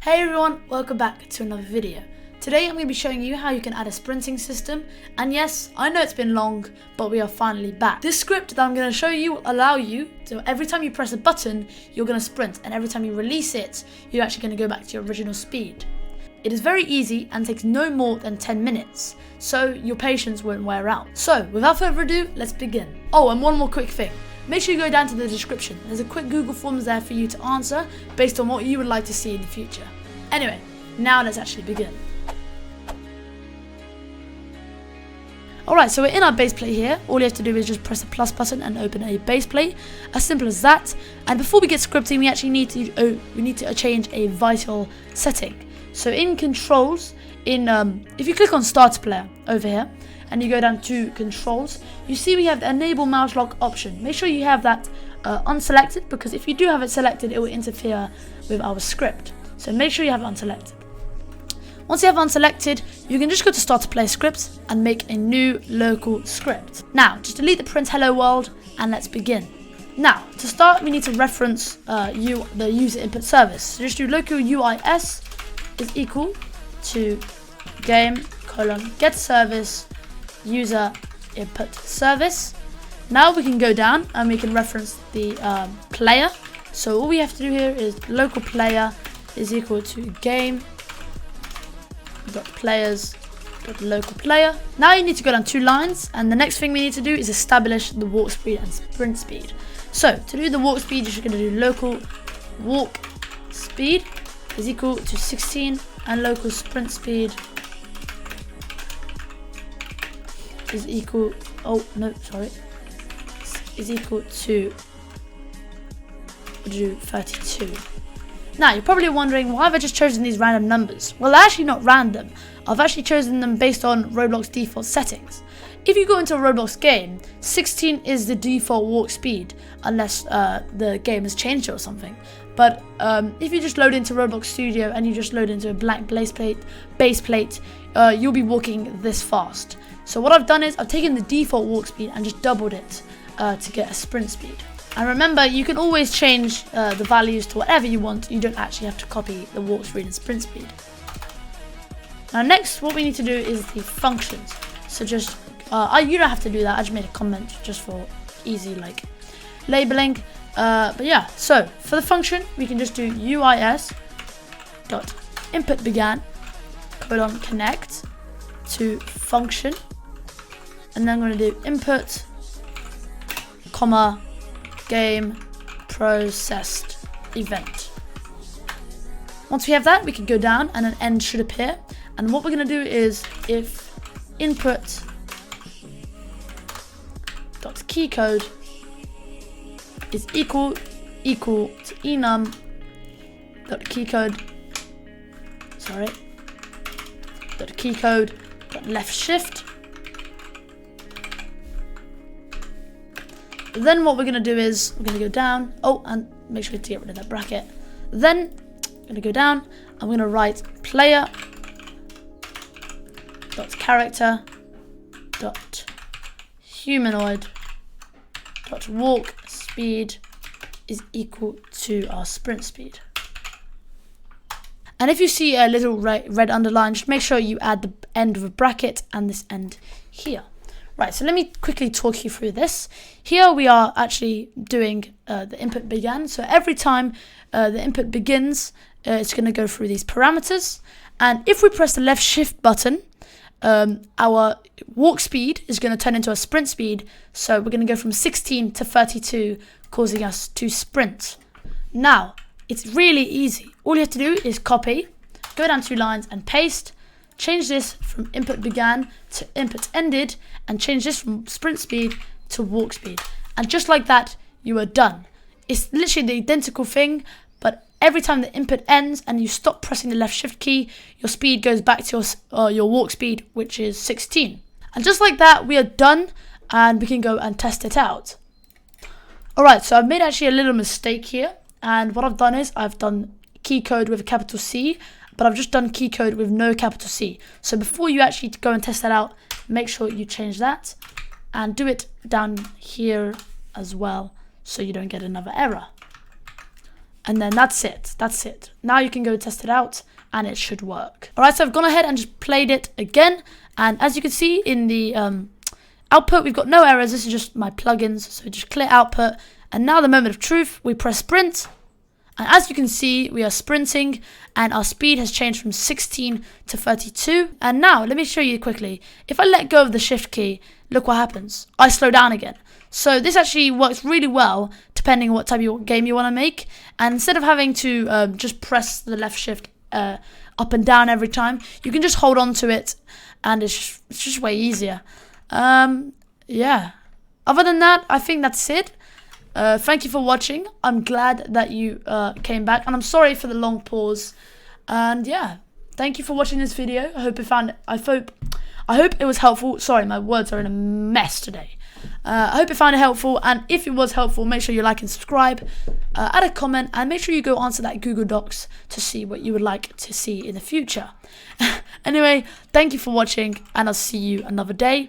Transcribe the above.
Hey everyone, welcome back to another video. Today I'm going to be showing you how you can add a sprinting system, and yes, I know it's been long, but we are finally back. This script that I'm going to show you will allow you to, every time you press a button, you're going to sprint, and every time you release it, you're actually going to go back to your original speed. It is very easy and takes no more than 10 minutes, so your patience won't wear out. So, without further ado, let's begin. Oh, and one more quick thing. Make sure you go down to the description. There's a quick Google Forms there for you to answer based on what you would like to see in the future. Anyway, now let's actually begin. Alright, so we're in our base plate here. All you have to do is just press the plus button and open a base plate. As simple as that. And before we get scripting, we actually need to change a vital setting. So in controls, if you click on Starter Player over here, and you go down to controls, you see we have the enable mouse lock option. Make sure you have that unselected, because if you do have it selected, it will interfere with our script. So make sure you have it unselected. Once you have unselected, you can just go to Starter Player Scripts and make a new local script. Now, just delete the print hello world and let's begin. Now, to start, we need to reference the user input service. So just do local UIS is equal to game::get service user input service. Now we can go down and we can reference the player. So all we have to do here is local player is equal to game.players.local player. Now you need to go down 2 lines, and the next thing we need to do is establish the walk speed and sprint speed. So to do the walk speed, you're just going to do local walk speed is equal to 16, and local sprint speed is equal, is equal to 32. Now, you're probably wondering, why have I just chosen these random numbers? Well, they're actually not random. I've actually chosen them based on Roblox default settings. If you go into a Roblox game, 16 is the default walk speed, unless the game has changed it or something. But if you just load into Roblox Studio and you just load into a blank base plate, you'll be walking this fast. So what I've done is I've taken the default walk speed and just doubled it to get a sprint speed. And remember, you can always change the values to whatever you want. You don't actually have to copy the walk speed and sprint speed. Now next, what we need to do is the functions. So just, you don't have to do that. I just made a comment just for easy labeling. But yeah, so for the function, we can just do UIS.inputBegan::connect to function. And then I'm going to do input, game processed event. Once we have that, we can go down and an end should appear. And what we're going to do is if input.keycode is equal to Enum.Keycode.left shift. Then what we're going to do is we're going to go down, and make sure to get rid of that bracket. Then I'm going to go down, I'm going to write player.character.humanoid.walk speed is equal to our sprint speed. And if you see a little red underline, just make sure you add the end of a bracket and this end here. Right, so let me quickly talk you through this. Here we are actually doing the input began. So every time the input begins, it's going to go through these parameters. And if we press the left shift button, our walk speed is going to turn into a sprint speed. So we're going to go from 16 to 32, causing us to sprint. Now, it's really easy. All you have to do is copy, go down 2 lines and paste. Change this from input began to input ended, and change this from sprint speed to walk speed. And just like that, you are done. It's literally the identical thing, but every time the input ends and you stop pressing the left shift key, your speed goes back to your walk speed, which is 16. And just like that, we are done, and we can go and test it out. Alright, so I've made actually a little mistake here, and what I've done is I've done key code with a capital C, but I've just done key code with no capital C. So before you actually go and test that out, make sure you change that and do it down here as well, so you don't get another error. And then that's it. That's it. Now you can go test it out and it should work. Alright, so I've gone ahead and just played it again. And as you can see in the output, we've got no errors. This is just my plugins. So just clear output. And now the moment of truth, we press sprint. And as you can see, we are sprinting and our speed has changed from 16 to 32. And now let me show you quickly. If I let go of the shift key, look what happens. I slow down again. So this actually works really well depending on what type of game you want to make. And instead of having to just press the left shift up and down every time, you can just hold on to it and it's just way easier. Yeah. Other than that, I think that's it. Thank you for watching. I'm glad that you came back, and I'm sorry for the long pause. And yeah, thank you for watching this video. I hope it was helpful. Sorry, my words are in a mess today. I hope you found it helpful, and if it was helpful, make sure you like and subscribe, add a comment, and make sure you go answer that Google Docs to see what you would like to see in the future. Anyway, thank you for watching, and I'll see you another day.